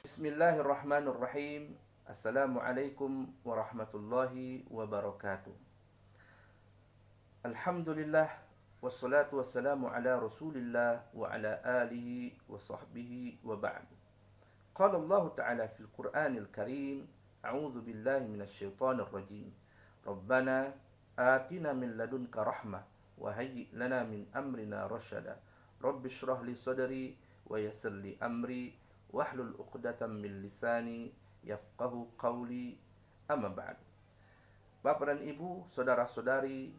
Bismillahirrahmanirrahim. Assalamualaikum warahmatullahi wabarakatuh. Alhamdulillah wassalatu wassalamu ala Rasulillah wa ala alihi wa sahbihi wa ba'd. Qala Allah Ta'ala fil Qur'anil Karim, a'udzu billahi minasy syaithanir rajim. Rabbana atina min ladunka rahmah wa hayyi' lana min amrina rasyada. Rabbi shrah li sadri wa yassir li amri wahlul 'uqdatam min lisani yafqahu qawli. Amma ba'd. Bapak dan Ibu, saudara-saudari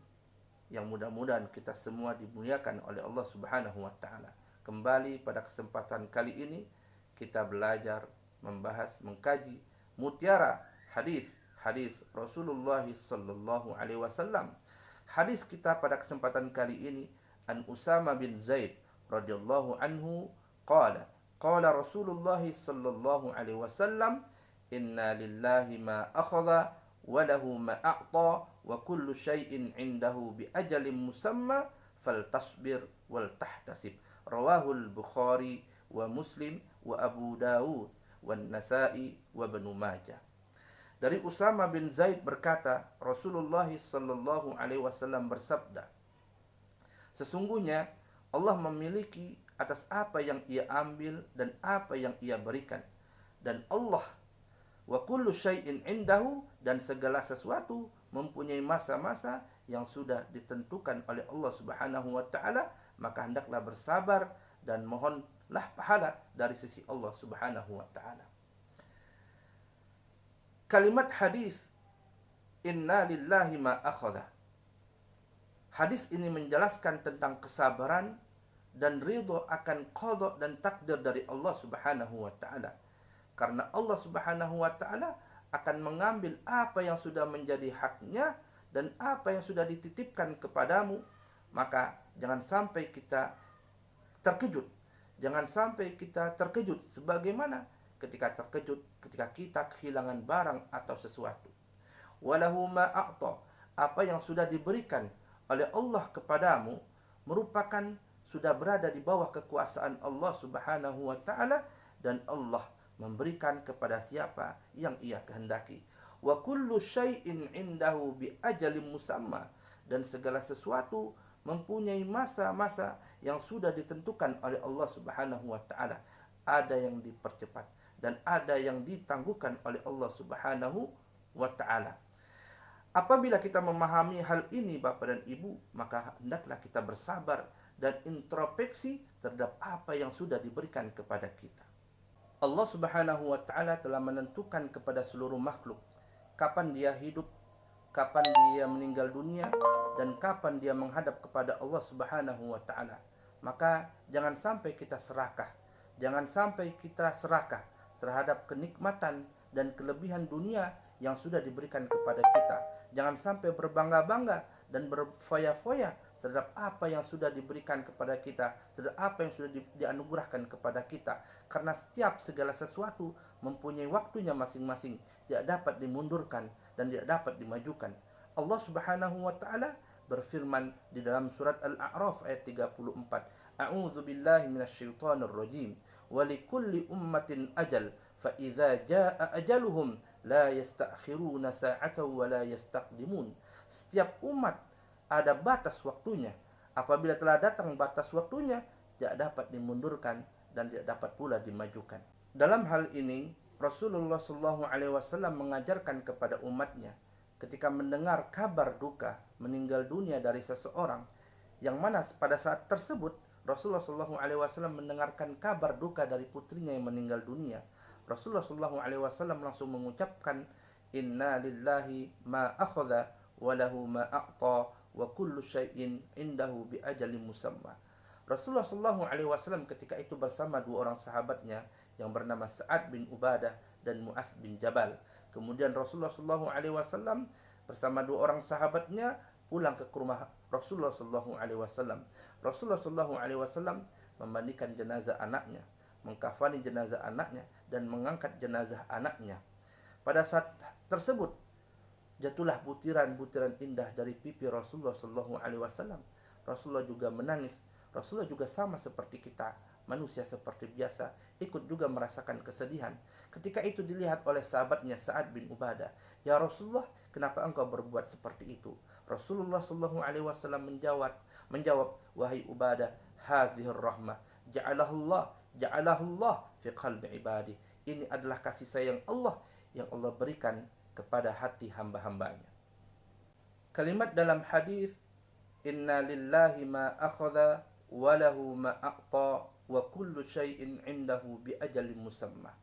yang mudah-mudahan kita semua dimuliakan oleh Allah Subhanahu wa taala. Kembali pada kesempatan kali ini kita belajar, membahas, mengkaji mutiara hadis Rasulullah sallallahu alaihi wasallam. Hadis kita pada kesempatan kali ini an Usama bin Zaid radhiyallahu anhu qala Rasulullah sallallahu alaihi wasallam, inna lillahi ma akhadha wa lahu ma a'ta wa kullu syai'in 'indahu bi ajalin musamma faltasbir wal tahtasib. Rawahul Bukhari wa Muslim wa Abu Dawud wa Nasa'i wa Ibnu Majah. Dari Usama bin Zaid berkata, Rasulullah sallallahu alaihi wasallam bersabda, sesungguhnya Allah memiliki atas apa yang ia ambil dan apa yang ia berikan, dan Allah wa kullu syai'in indahu, dan segala sesuatu mempunyai masa-masa yang sudah ditentukan oleh Allah Subhanahu wa taala, maka hendaklah bersabar dan mohonlah pahala dari sisi Allah Subhanahu wa taala. Kalimat hadis inna lillahi ma akhadha. Hadis ini menjelaskan tentang kesabaran dan ridho akan qada dan takdir dari Allah Subhanahu wa taala. Karena Allah Subhanahu wa taala akan mengambil apa yang sudah menjadi haknya dan apa yang sudah dititipkan kepadamu, maka jangan sampai kita terkejut. Jangan sampai kita terkejut sebagaimana ketika terkejut ketika kita kehilangan barang atau sesuatu. Walahu ma a'ta, apa yang sudah diberikan oleh Allah kepadamu merupakan sudah berada di bawah kekuasaan Allah Subhanahu wa taala, dan Allah memberikan kepada siapa yang ia kehendaki. Wa kullu syai'in 'indahu bi ajalin musamma, dan segala sesuatu mempunyai masa-masa yang sudah ditentukan oleh Allah Subhanahu wa taala. Ada yang dipercepat dan ada yang ditangguhkan oleh Allah Subhanahu wa taala. Apabila kita memahami hal ini Bapak dan Ibu, maka hendaklah kita bersabar dan introspeksi terhadap apa yang sudah diberikan kepada kita. Allah Subhanahu wa taala telah menentukan kepada seluruh makhluk kapan dia hidup, kapan dia meninggal dunia, dan kapan dia menghadap kepada Allah Subhanahu wa taala. Maka jangan sampai kita serakah, jangan sampai kita serakah terhadap kenikmatan dan kelebihan dunia yang sudah diberikan kepada kita. Jangan sampai berbangga-bangga dan berfoya-foya terhadap apa yang sudah diberikan kepada kita, terhadap apa yang sudah dianugerahkan kepada kita. Karena setiap segala sesuatu mempunyai waktunya masing-masing, tidak dapat dimundurkan dan tidak dapat dimajukan. Allah Subhanahu wa taala berfirman di dalam surat Al-A'raf ayat 34, A'udzu billahi minasyaitonir rajim. Wa likulli ummatin ajal, fa idza jaa ajaluhum la yasta'khiruna sa'atan wa la yastaqdimun. Setiap umat ada batas waktunya. Apabila telah datang batas waktunya, tidak dapat dimundurkan dan tidak dapat pula dimajukan. Dalam hal ini, Rasulullah SAW mengajarkan kepada umatnya ketika mendengar kabar duka meninggal dunia dari seseorang, yang mana pada saat tersebut Rasulullah SAW mendengarkan kabar duka dari putrinya yang meninggal dunia. Rasulullah SAW langsung mengucapkan, inna lillahi ma akhadha wa lahu ma a'ta wa kullu syai'in indahu bi ajalin musamma. Rasulullah SAW ketika itu bersama dua orang sahabatnya yang bernama Sa'ad bin Ubadah dan Mu'adz bin Jabal. Kemudian Rasulullah SAW bersama dua orang sahabatnya pulang ke rumah Rasulullah SAW. Rasulullah SAW memandikan jenazah anaknya, mengkafani jenazah anaknya, dan mengangkat jenazah anaknya. Pada saat tersebut jatuhlah butiran-butiran indah dari pipi Rasulullah SAW. Rasulullah juga menangis. Rasulullah juga sama seperti kita manusia seperti biasa, ikut juga merasakan kesedihan. Ketika itu dilihat oleh sahabatnya Sa'ad bin Ubadah. Ya Rasulullah, kenapa engkau berbuat seperti itu? Rasulullah sallallahu alaihi wasallam menjawab, wahai Ubadah, hadhir rahmah ja'alahullah fi qalbi ibadi. Ini adalah kasih sayang Allah yang Allah berikan kepada hati hamba-hambanya. Kalimat dalam hadis, inna lillahi ma akhadha wa lahu ma a'ta wa kullu syai'in 'indahu bi ajalin musamma.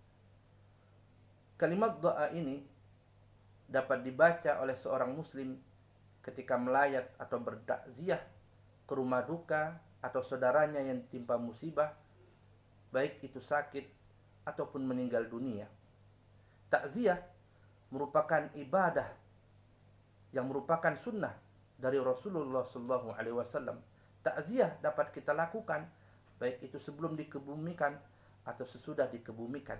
Kalimat doa ini dapat dibaca oleh seorang muslim ketika melayat atau bertakziah ke rumah duka atau saudaranya yang ditimpa musibah, baik itu sakit ataupun meninggal dunia. Takziah merupakan ibadah yang merupakan sunnah dari Rasulullah sallallahu alaihi wasallam. Takziah dapat kita lakukan baik itu sebelum dikebumikan atau sesudah dikebumikan.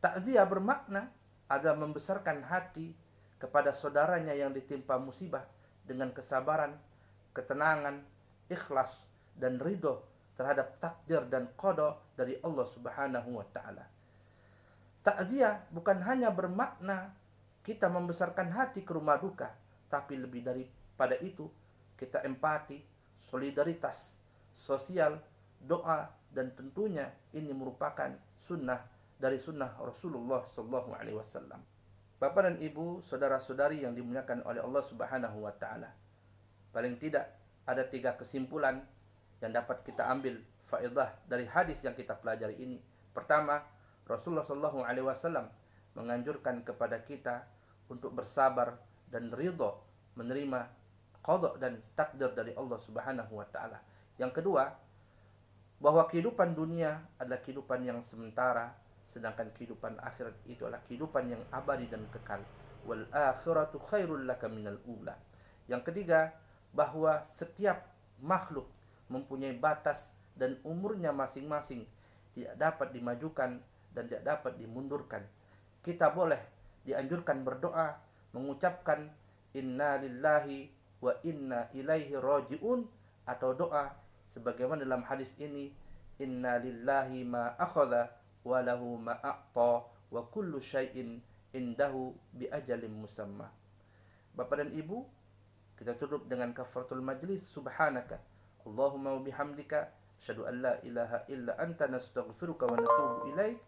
Takziah bermakna adalah membesarkan hati kepada saudaranya yang ditimpa musibah dengan kesabaran, ketenangan, ikhlas dan ridho terhadap takdir dan qada dari Allah Subhanahu wa taala. Takziah bukan hanya bermakna kita membesarkan hati ke rumah duka, tapi lebih daripada itu kita empati, solidaritas, sosial, doa, dan tentunya ini merupakan sunnah dari sunnah Rasulullah sallallahu alaihi wasallam. Bapak dan Ibu, saudara-saudari yang dimuliakan oleh Allah Subhanahu wa taala. Paling tidak ada 3 kesimpulan yang dapat kita ambil faedah dari hadis yang kita pelajari ini. Pertama, Rasulullah sallallahu alaihi wasallam menganjurkan kepada kita untuk bersabar dan ridho menerima qada dan takdir dari Allah Subhanahu wa taala. Yang kedua, bahwa kehidupan dunia adalah kehidupan yang sementara, sedangkan kehidupan akhirat itu adalah kehidupan yang abadi dan kekal. Wal akhiratu khairul laka minal ula. Yang ketiga, bahwa setiap makhluk mempunyai batas dan umurnya masing-masing, tidak dapat dimajukan dan tidak dapat dimundurkan. Kita boleh dianjurkan berdoa, mengucapkan inna lillahi wa inna ilaihi raji'un, atau doa sebagaimana dalam hadis ini, inna lillahi ma akhadha wa lahu ma a'ta wa kullu syai'in indahu bi ajalin musamma. Bapak dan Ibu, kita tutup dengan kafaratul majlis. Subhanaka Allahumma wa bihamdika asyhadu an la ilaha illa anta nastaghfiruka wa natubu ilaik.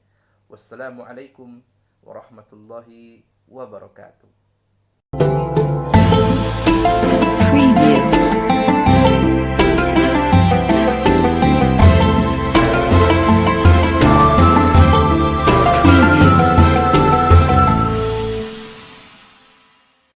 Wassalamu alaikum warahmatullahi wabarakatuh.